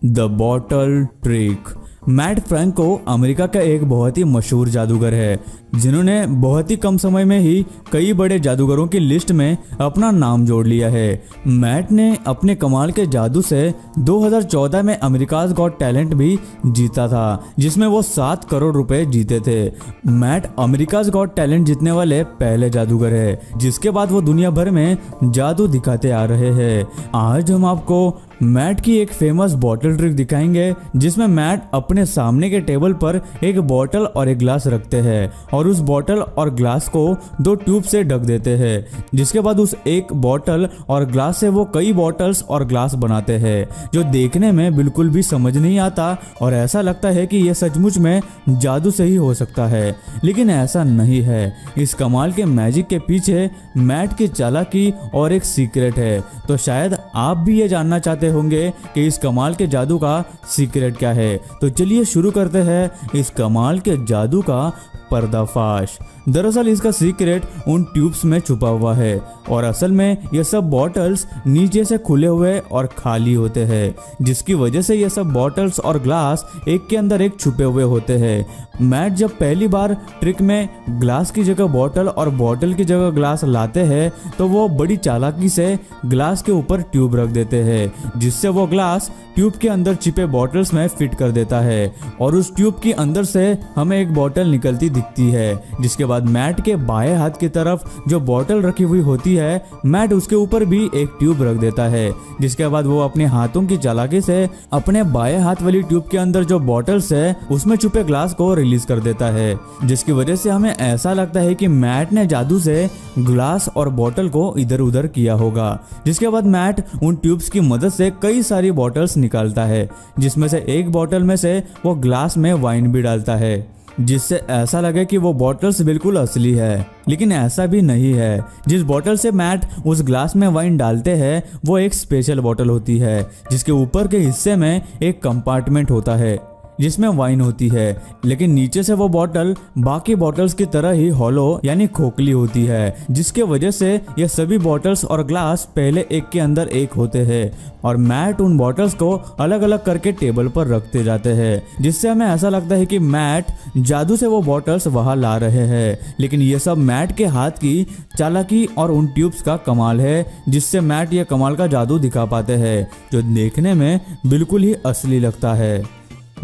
The bottle trick. Matt Franco America का एक बहुत ही मशहूर जादूगर है जिन्होंने बहुत ही कम समय में ही कई बड़े जादूगरों की लिस्ट में अपना नाम जोड़ लिया है। मैट ने अपने कमाल के जादू से 2014 में अमेरिकाज गॉट टैलेंट भी जीता था, जिसमें वो 7 करोड़ रुपए जीते थे। मैट अमेरिकाज गॉट टैलेंट जीतने वाले पहले जादूगर है, जिसके बाद वो दुनिया भर में जादू दिखाते आ रहे हैं। आज हम आपको मैट की एक फेमस बॉटल ट्रिक दिखाएंगे, जिसमें मैट अपने सामने के टेबल पर एक बॉटल और एक ग्लास रखते हैं और उस बॉटल और ग्लास को 2 ट्यूब से ढक देते हैं। जिसके बाद उस एक बॉटल और ग्लास से वो कई बॉटल्स और ग्लास बनाते हैं, जो देखने में बिल्कुल भी समझ नहीं आता और ऐसा लगता है कि यह सचमुच में जादू से ही हो सकता है, लेकिन ऐसा नहीं है। इस कमाल के मैजिक के पीछे मैट की चालाकी और एक सीक्रेट है। तो शायद आप भी ये जानना चाहते होंगे कि इस कमाल के जादू का सीक्रेट क्या है। तो चलिए शुरू करते हैं इस कमाल के जादू का पर्दाफाश। दरअसल इसका सीक्रेट उन ट्यूब्स में छुपा हुआ है और असल में ये सब बॉटल्स नीचे से खुले हुए और खाली होते हैं, जिसकी वजह से ये सब बॉटल्स और ग्लास एक के अंदर एक छुपे हुए होते हैं। मैट जब पहली बार ट्रिक में ग्लास की जगह बॉटल और बॉटल की जगह ग्लास लाते हैं तो वो बड़ी चालाकी से ग्लास के ऊपर ट्यूब रख देते हैं, जिससे वो ग्लास ट्यूब के अंदर छिपे बॉटल्स में फिट कर देता है और उस ट्यूब की अंदर से हमें एक बॉटल निकलती दिखती है। जिसके बाद मैट के बाएं हाथ की तरफ जो बॉटल रखी हुई होती है, मैट उसके ऊपर भी एक ट्यूब रख देता है। जिसके बाद वो अपने हाथों की चालाकी से अपने बाएं हाथ वाली ट्यूब के अंदर जो बॉटल्स है उसमें छुपे ग्लास को रिलीज कर देता है, जिसकी वजह से हमें ऐसा लगता है कि मैट ने जादू से ग्लास और बॉटल को इधर उधर किया होगा। जिसके बाद मैट उन ट्यूब्स की मदद से कई सारी बॉटल्स निकालता है, जिसमें से एक बॉटल में से वो ग्लास में वाइन भी डालता है, जिससे ऐसा लगे कि वो बॉटल्स बिल्कुल असली है, लेकिन ऐसा भी नहीं है। जिस बॉटल से मैट उस ग्लास में वाइन डालते हैं वो एक स्पेशल बॉटल होती है, जिसके ऊपर के हिस्से में एक कंपार्टमेंट होता है जिसमें वाइन होती है, लेकिन नीचे से वो बॉटल बाकी बॉटल्स की तरह ही हॉलो यानी खोखली होती है, जिसके वजह से ये सभी बॉटल्स और ग्लास पहले एक के अंदर एक होते हैं और मैट उन बॉटल्स को अलग अलग करके टेबल पर रखते जाते हैं, जिससे हमें ऐसा लगता है कि मैट जादू से वो बॉटल्स वहां ला रहे हैं। लेकिन ये सब मैट के हाथ की चालाकी और उन ट्यूब्स का कमाल है, जिससे मैट ये कमाल का जादू दिखा पाते हैं, जो देखने में बिल्कुल ही असली लगता है।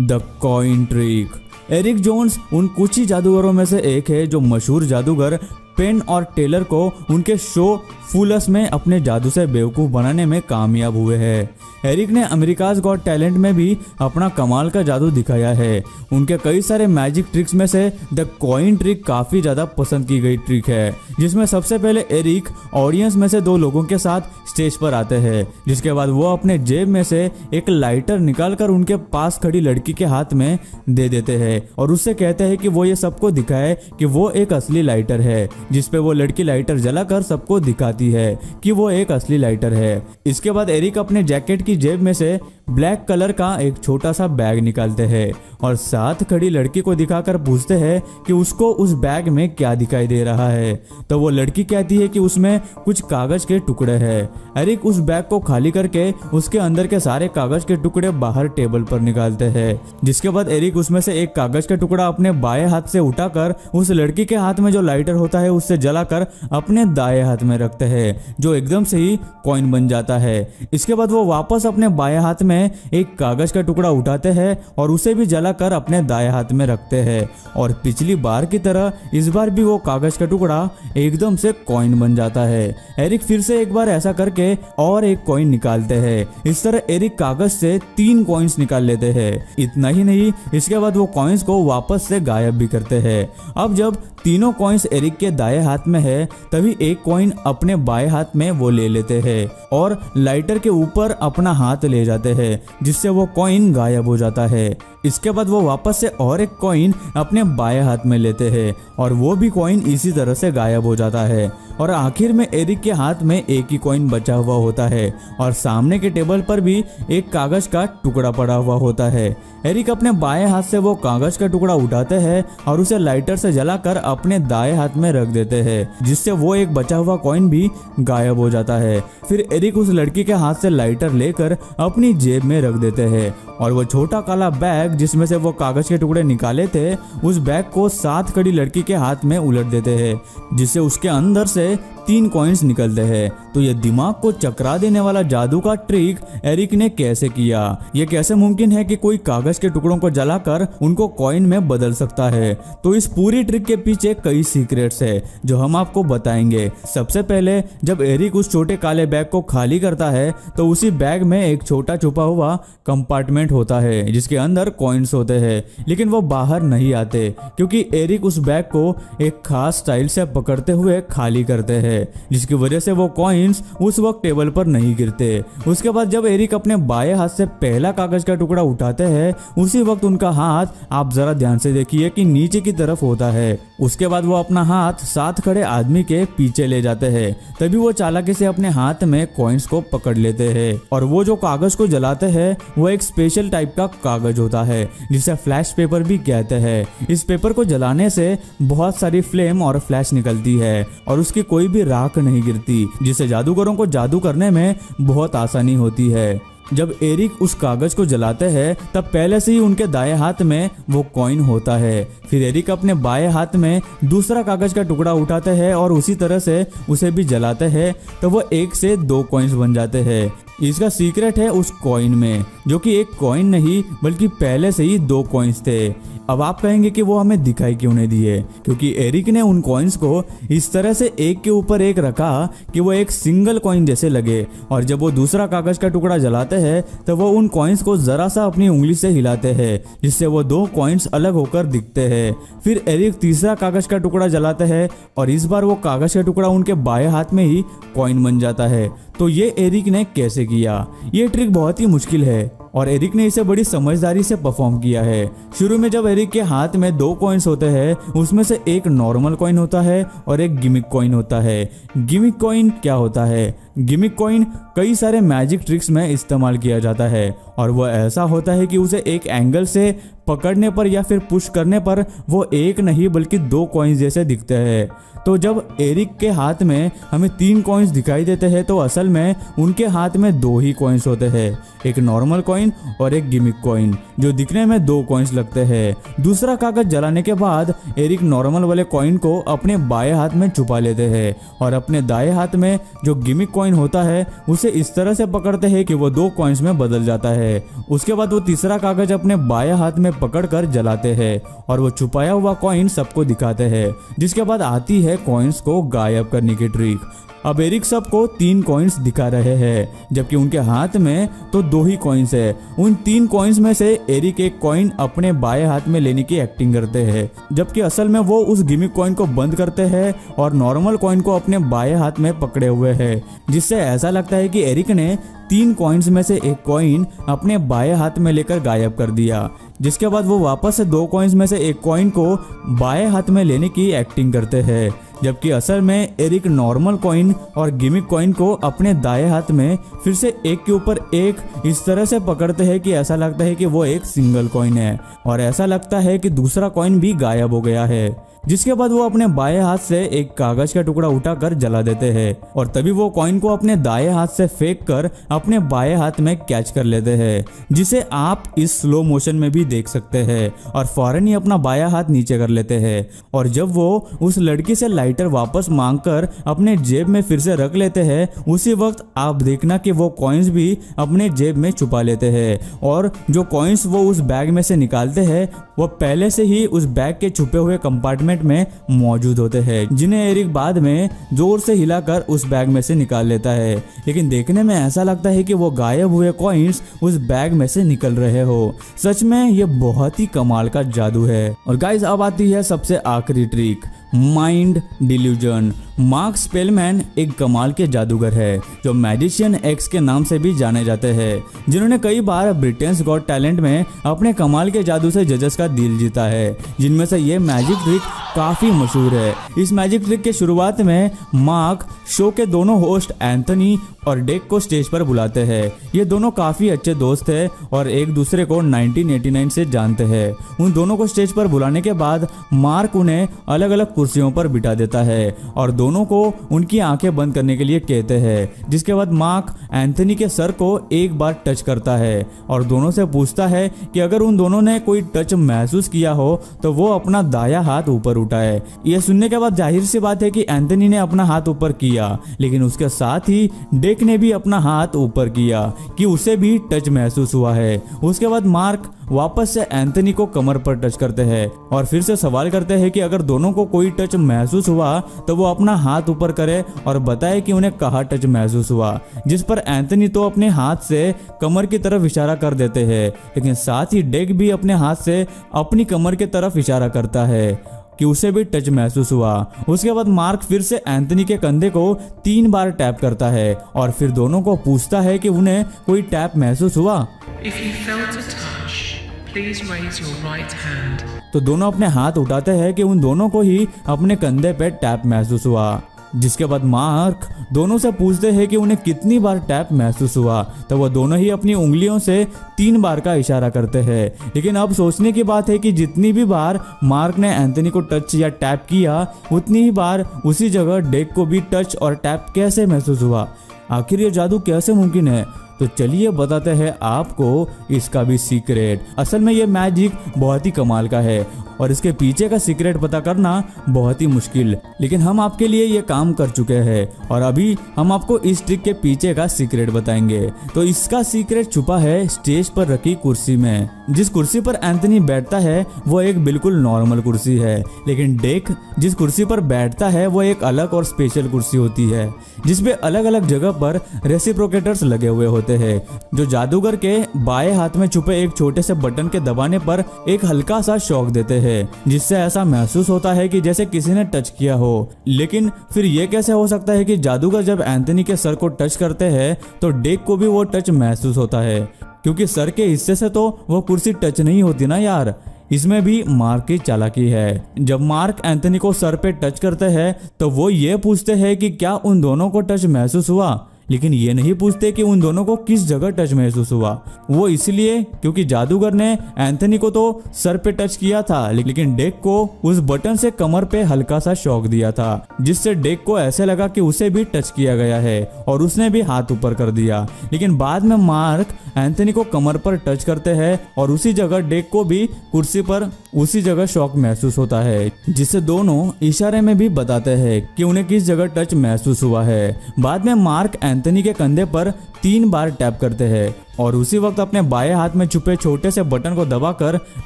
The coin trick. Eric Jones उन कुछ ही जादूगरों में से एक है जो मशहूर जादूगर पेन और टेलर को उनके शो फूलस में अपने जादू से बेवकूफ़ बनाने में कामयाब हुए हैं। एरिक ने अमेरिकाज गॉट टैलेंट में भी अपना कमाल का जादू दिखाया है। उनके कई सारे मैजिक ट्रिक्स में से द कॉइन ट्रिक काफ़ी ज़्यादा पसंद की गई ट्रिक है, जिसमें सबसे पहले एरिक ऑडियंस में से 2 लोगों के साथ स्टेज पर आते हैं, जिसके बाद वो अपने जेब में से एक लाइटर निकालकर उनके पास खड़ी लड़की के हाथ में दे देते हैं और उससे कहते हैं कि वो ये सबको दिखाए कि वो एक असली लाइटर है, जिसपे वो लड़की लाइटर जलाकर सबको दिखाती है कि वो एक असली लाइटर है। इसके बाद एरिक अपने जैकेट की जेब में से ब्लैक कलर का एक छोटा सा बैग निकालते हैं और साथ खड़ी लड़की को दिखाकर पूछते हैं कि उसको उस बैग में क्या दिखाई दे रहा है। तो वो लड़की कहती है कि उसमें कुछ कागज के टुकड़े हैं। एरिक उस बैग को खाली करके उसके अंदर के सारे कागज के टुकड़े बाहर टेबल पर निकालते हैं। जिसके बाद एरिक उसमें से एक कागज का टुकड़ा अपने बाएं हाथ से उठाकर उस लड़की के हाथ में जो लाइटर होता है उससे जलाकर अपने दाएं हाथ में रखते हैं, जो एकदम से ही कॉइन बन जाता है। इसके बाद वो वापस अपने बाएं हाथ में एक कागज का टुकड़ा उठाते हैं और उसे भी जलाकर अपने दाएं हाथ में रखते हैं और पिछली बार की तरह इस बार भी वो कागज का टुकड़ा एकदम से कॉइन बन जाता है। एरिक फिर से एक बार ऐसा करके और एक कॉइन निकालते हैं। इस तरह एरिक कागज से 3 कॉइन्स निकाल लेते हैं। इतना ही नहीं, इसके बाद वो कॉइन्स को वापस से गायब भी करते हैं। अब जब तीनों कॉइन्स एरिक के दाएं हाथ में है, तभी एक कॉइन अपने बाएं हाथ में वो ले लेते हैं और लाइटर के ऊपर अपना हाथ ले जाते हैं, जिससे वो कॉइन गायब हो जाता है। इसके बाद वो वापस से और एक कॉइन अपने बाएं हाथ में लेते हैं और वो भी कॉइन इसी तरह से गायब हो जाता है और आखिर में एरिक के हाथ में एक ही कॉइन बचा हुआ होता है और सामने के टेबल पर भी एक कागज का टुकड़ा पड़ा हुआ होता है। एरिक अपने बाएं हाथ से वो कागज का टुकड़ा उठाते हैं और उसे लाइटर से जलाकर अपने दाएं हाथ में रख देते हैं, जिससे वो एक बचा हुआ कॉइन भी गायब हो जाता है। फिर एरिक उस लड़की के हाथ से लाइटर लेकर अपनी जेब में रख देते हैं और वो छोटा काला बैग जिसमें से वो कागज के टुकड़े निकाले थे, उस बैग को साथ खड़ी लड़की के हाथ में उलट देते हैं, जिससे उसके अंदर से 3 कॉइन्स निकलते हैं। तो ये दिमाग को चकरा देने वाला जादू का ट्रिक एरिक ने कैसे किया? ये कैसे मुमकिन है कि कोई कागज के टुकड़ों को जलाकर उनको कॉइन में बदल सकता है? तो इस पूरी ट्रिक के पीछे कई सीक्रेट्स है जो हम आपको बताएंगे। सबसे पहले जब एरिक उस छोटे काले बैग को खाली करता है तो उसी बैग में एक छोटा छुपा हुआ कंपार्टमेंट होता है जिसके अंदर कॉइन्स होते हैं, लेकिन वो बाहर नहीं आते क्योंकि एरिक उस बैग को एक खास स्टाइल से पकड़ते हुए खाली करते हैं, जिसकी वजह से वो कॉइन्स उस वक्त टेबल पर नहीं गिरते। उसके बाद जब एरिक अपने बाएं हाथ से पहला कागज का टुकड़ा उठाते हैं, उसी वक्त उनका हाथ आप जरा ध्यान से देखिए कि नीचे की तरफ होता है। उसके बाद वो अपना हाथ साथ खड़े आदमी के पीछे ले जाते हैं, तभी वो चालाकी से अपने हाथ में कॉइन्स को पकड़ लेते हैं और वो जो कागज को जलाते हैं वो एक स्पेशल टाइप का कागज होता है जिसे फ्लैश पेपर भी कहते हैं। इस पेपर को जलाने से बहुत सारी फ्लेम और फ्लैश निकलती है और उसकी कोई भी राख नहीं गिरती, जिससे जादूगरों को जादू करने में बहुत आसानी होती है। जब एरिक उस कागज को जलाते हैं तब पहले से ही उनके दाएं हाथ में वो कॉइन होता है। फिर एरिक अपने बाएं हाथ में दूसरा कागज का टुकड़ा उठाते हैं और उसी तरह से उसे भी जलाते हैं तो वो 1 से 2 कॉइन्स बन जाते हैं। इसका सीक्रेट है उस कॉइन में, जो कि एक कॉइन नहीं बल्कि पहले से ही 2 कॉइन्स थे। अब आप कहेंगे कि वो हमें दिखाई क्यों नहीं दिए? क्योंकि एरिक ने उन कॉइन्स को इस तरह से एक के ऊपर एक रखा कि वो एक सिंगल कॉइन जैसे लगे, और जब वो दूसरा कागज का टुकड़ा जलाते हैं तो वो उन कॉइन्स को जरा सा अपनी उंगली से हिलाते हैं, जिससे वो 2 कॉइन्स अलग होकर दिखते हैं। फिर एरिक तीसरा कागज का टुकड़ा जलाते हैं और इस बार वो कागज का टुकड़ा उनके बाएं हाथ में ही कॉइन बन जाता है। तो ये एरिक ने कैसे किया? ये ट्रिक बहुत ही मुश्किल है और एरिक ने इसे बड़ी समझदारी से परफॉर्म किया है। शुरू में जब एरिक के हाथ में 2 कॉइन्स होते हैं, उसमें से एक नॉर्मल कॉइन होता है और एक गिमिक कॉइन होता है। गिमिक कॉइन क्या होता है? गिमिक कॉइन कई सारे मैजिक ट्रिक्स में इस्तेमाल किया जाता है और वह ऐसा होता है कि उसे एक एंगल से पकड़ने पर या फिर पुश करने पर वो एक नहीं बल्कि 2 कॉइन्स जैसे दिखते हैं। तो जब एरिक के हाथ में हमें 3 कॉइन्स दिखाई देते हैं तो असल में उनके हाथ में 2 ही कॉइन्स होते हैं, एक नॉर्मल कॉइन और एक गिमिक कॉइन, जो दिखने में 2 कॉइन्स लगते हैं। दूसरा कागज जलाने के बाद एरिक नॉर्मल वाले कॉइन को अपने बाएं हाथ में छुपा लेते हैं और अपने दाएं हाथ में जो गिमिक कॉइन होता है उसे इस तरह से पकड़ते हैं कि वो 2 कॉइन्स में बदल जाता है। उसके बाद वो तीसरा कागज अपने बाएं हाथ में पकड़कर जलाते हैं और वो छुपाया हुआ कॉइन सबको दिखाते हैं, जिसके बाद आती है कॉइन्स को गायब करने की ट्रिक। अब एरिक सबको 3 कॉइन्स दिखा रहे हैं, जबकि उनके हाथ में तो 2 ही कॉइन्स है। उन 3 कॉइन्स में से एरिक एक कॉइन अपने बाएं हाथ में लेने की एक्टिंग करते हैं, जबकि असल में वो उस गिमिक कॉइन को बंद करते हैं और नॉर्मल कॉइन को अपने बाएं हाथ में पकड़े हुए हैं, जिससे ऐसा लगता है कि एरिक ने 3 कॉइन्स में से एक कॉइन अपने बाएं हाथ में लेकर गायब कर दिया। जिसके बाद वो वापस से 2 कॉइन्स में से एक कॉइन को बाएं हाथ में लेने की एक्टिंग करते हैं, जबकि असल में एरिक नॉर्मल कॉइन और गिमिक कॉइन को अपने दाएं हाथ में फिर से एक के ऊपर एक इस तरह से पकड़ते हैं कि ऐसा लगता है कि वो एक सिंगल कॉइन है और ऐसा लगता है कि दूसरा कॉइन भी गायब हो गया है। जिसके बाद वो अपने बाएं हाथ से एक कागज का टुकड़ा उठाकर जला देते हैं और तभी वो कॉइन को अपने दाएं हाथ से फेंक कर अपने बाएं हाथ में कैच कर लेते हैं, जिसे आप इस स्लो मोशन में भी देख सकते हैं, और फौरन ही अपना बायां हाथ नीचे कर लेते हैं। और जब वो उस लड़की से लाइटर वापस मांगकर अपने जेब में फिर से रख लेते हैं, उसी वक्त आप देखना कि वो कॉइन्स भी अपने जेब में छुपा लेते हैं और जो कॉइन्स वो उस बैग में से निकालते हैं वो पहले से ही उस बैग के छुपे हुए कंपार्टमेंट में मौजूद होते हैं, जिन्हें एरिक बाद में जोर से हिलाकर उस बैग में से निकाल लेता है। लेकिन देखने में ऐसा लगता है कि वो गायब हुए कॉइन्स उस बैग में से निकल रहे हो। सच में ये बहुत ही कमाल का जादू है। और गाइस अब आती है सबसे आखिरी ट्रिक, माइंड डिल्यूजन। मार्क स्पेलमैन एक कमाल के जादूगर है जो मैजिशियन एक्स के नाम से भी जाने जाते हैं, जिन्होंने कई बार ब्रिटेन्स गॉट टैलेंट में अपने कमाल के जादू से जजेस का दिल जीता है, जिनमें से ये मैजिक ट्रिक काफी मशहूर है। इस मैजिक ट्रिक के शुरुआत में मार्क शो के दोनों होस्ट एंथनी और डेक को स्टेज पर बुलाते हैं। ये दोनों काफी अच्छे दोस्त हैं और एक दूसरे को 1989 से जानते हैं। उन दोनों को स्टेज पर बुलाने के बाद मार्क उन्हें अलग अलग कुर्सियों पर बिठा देता है और दोनों को उनकी आंखें बंद करने के लिए कहते हैं, जिसके बाद मार्क एंथनी के सर को एक बार टच करता है और दोनों से पूछता है कि अगर उन दोनों ने कोई टच महसूस किया हो तो वो अपना दाया हाथ ऊपर उठाए। यह सुनने के बाद जाहिर सी बात है कि एंथनी ने अपना हाथ ऊपर किया, लेकिन उसके साथ ही डेक ने भी अपना हाथ ऊपर किया कि उसे भी टच महसूस हुआ है। उसके बाद मार्क वापस से एंथनी को कमर पर टच करते हैं और फिर से सवाल करते हैं कि अगर दोनों को कोई टच महसूस हुआ तो वो अपना हाथ ऊपर करे और बताए कि उन्हें कहाँ टच महसूस हुआ, जिस पर एंथनी तो अपने हाथ से कमर की तरफ इशारा कर देते हैं, लेकिन साथ ही डेक भी अपने हाथ से अपनी कमर की तरफ इशारा करता है कि उसे भी टच महसूस हुआ। उसके बाद मार्क फिर से एंथनी के कंधे को 3 बार टैप करता है और फिर दोनों को पूछता है कि उन्हें कोई टैप महसूस हुआ। If you felt a touch, please raise your right hand. तो दोनों अपने हाथ उठाते हैं कि उन दोनों को ही अपने कंधे पे टैप महसूस हुआ, जिसके बाद मार्क दोनों से पूछते हैं कि उन्हें कितनी बार टैप महसूस हुआ, तो वो दोनों ही अपनी उंगलियों से 3 बार का इशारा करते हैं। लेकिन अब सोचने की बात है कि जितनी भी बार मार्क ने एंथनी को टच या टैप किया, उतनी ही बार उसी जगह डेक को भी टच और टैप कैसे महसूस हुआ। आखिर ये जादू कैसे मुमकिन है? तो चलिए बताते हैं आपको इसका भी सीक्रेट। असल में ये मैजिक बहुत ही कमाल का है और इसके पीछे का सीक्रेट पता करना बहुत ही मुश्किल, लेकिन हम आपके लिए ये काम कर चुके हैं और अभी हम आपको इस ट्रिक के पीछे का सीक्रेट बताएंगे। तो इसका सीक्रेट छुपा है स्टेज पर रखी कुर्सी में। जिस कुर्सी पर एंथनी बैठता है वो एक बिल्कुल नॉर्मल कुर्सी है, लेकिन डेक जिस कुर्सी पर बैठता है वो एक अलग और स्पेशल कुर्सी होती है, जिसपे अलग अलग जगह पर रेसिप्रोकेटर्स लगे हुए होते हैं, जो जादूगर के बाएं हाथ में छुपे एक छोटे से बटन के दबाने पर एक हल्का सा शॉक देते हैं, जिससे ऐसा महसूस होता है कि जैसे किसी ने टच किया हो। लेकिन फिर ये कैसे हो सकता है कि जादूगर जब एंथनी के सर को टच करते हैं तो डेक को भी वो टच महसूस होता है, क्योंकि सर के हिस्से से तो वो कुर्सी टच नहीं होती ना यार। इसमें भी मार्क की चालाकी है। जब मार्क एंथनी को सर पे टच करते हैं तो वो ये पूछते हैं कि क्या उन दोनों को टच महसूस हुआ, लेकिन ये नहीं पूछते कि उन दोनों को किस जगह टच महसूस हुआ। वो इसलिए क्योंकि जादूगर ने एंथनी को तो सर पे टच किया था, लेकिन डेक को उस बटन से कमर पे हल्का सा शॉक दिया था, जिससे डेक को ऐसे लगा कि उसे भी टच किया गया है और उसने भी हाथ ऊपर कर दिया। लेकिन बाद में मार्क एंथनी को कमर पर टच करते हैं और उसी जगह डेक को भी कुर्सी पर उसी जगह शॉक महसूस होता है, जिससे दोनों इशारे में भी बताते हैं कि उन्हें किस जगह टच महसूस हुआ है। बाद में मार्क एंथनी के कंधे पर 3 बार टैप करते हैं और उसी वक्त अपने बाएं हाथ में छुपे छोटे से बटन को दबाकर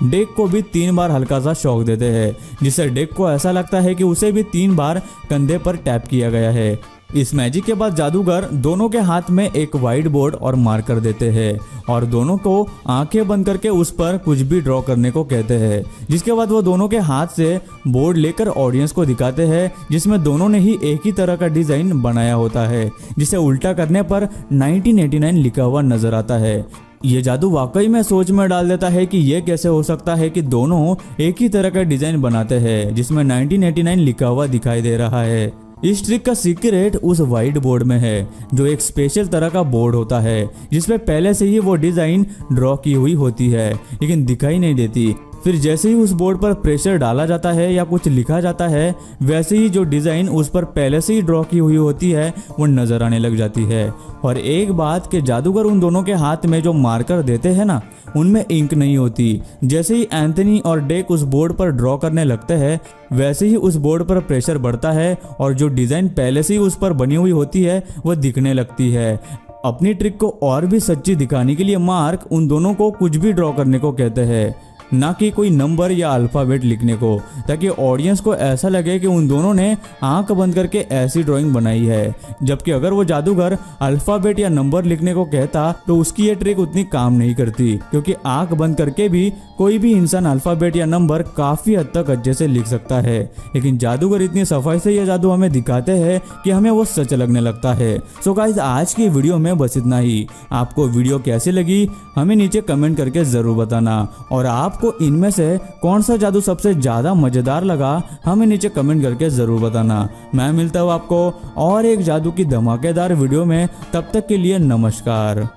डेक को भी 3 बार हल्का सा शॉक देते हैं, जिससे डेक को ऐसा लगता है कि उसे भी 3 बार कंधे पर टैप किया गया है। इस मैजिक के बाद जादूगर दोनों के हाथ में एक व्हाइट बोर्ड और मार्कर देते हैं और दोनों को आंखें बंद करके उस पर कुछ भी ड्रॉ करने को कहते हैं, जिसके बाद वो दोनों के हाथ से बोर्ड लेकर ऑडियंस को दिखाते हैं, जिसमें दोनों ने ही एक ही तरह का डिजाइन बनाया होता है, जिसे उल्टा करने पर 1989 लिखा हुआ नजर आता है। ये जादू वाकई में सोच में डाल देता है कि ये कैसे हो सकता है कि दोनों एक ही तरह का डिजाइन बनाते हैं जिसमें 1989 लिखा हुआ दिखाई दे रहा है। इस ट्रिक का सीक्रेट उस व्हाइट बोर्ड में है, जो एक स्पेशल तरह का बोर्ड होता है जिसमें पहले से ही वो डिजाइन ड्रॉ की हुई होती है, लेकिन दिखाई नहीं देती। फिर जैसे ही उस बोर्ड पर प्रेशर डाला जाता है या कुछ लिखा जाता है, वैसे ही जो डिजाइन उस पर पहले से ही ड्रॉ की हुई होती है वो नजर आने लग जाती है। और एक बात कि जादूगर उन दोनों के हाथ में जो मार्कर देते हैं ना, उनमें इंक नहीं होती। जैसे ही एंथनी और डेक उस बोर्ड पर ड्रॉ करने लगते हैं, वैसे ही उस बोर्ड पर प्रेशर बढ़ता है और जो डिजाइन पहले से ही उस पर बनी हुई होती है वो दिखने लगती है। अपनी ट्रिक को और भी सच्ची दिखाने के लिए मार्क उन दोनों को कुछ भी ड्रॉ करने को कहते हैं, ना कि कोई नंबर या अल्फ़ाबेट लिखने को, ताकि ऑडियंस को ऐसा लगे कि उन दोनों ने आंख बंद करके ऐसी ड्राइंग बनाई है। जबकि अगर वो जादूगर अल्फ़ाबेट या नंबर लिखने को कहता तो उसकी ये ट्रिक उतनी काम नहीं करती, क्योंकि आंख बंद करके भी कोई भी इंसान अल्फ़ाबेट या नंबर काफ़ी हद तक अच्छे से लिख सकता है। लेकिन जादूगर इतनी सफाई से यह जादू हमें दिखाते हैं कि हमें वो सच लगने लगता है। सो गाइस, आज की वीडियो में बस इतना ही। आपको वीडियो कैसी लगी हमें नीचे कमेंट करके ज़रूर बताना, और आपको इनमें से कौन सा जादू सबसे ज़्यादा मज़ेदार लगा हमें नीचे कमेंट करके ज़रूर बताना। मैं मिलता हूँ आपको और एक जादू की धमाकेदार वीडियो में, तब तक के लिए नमस्कार।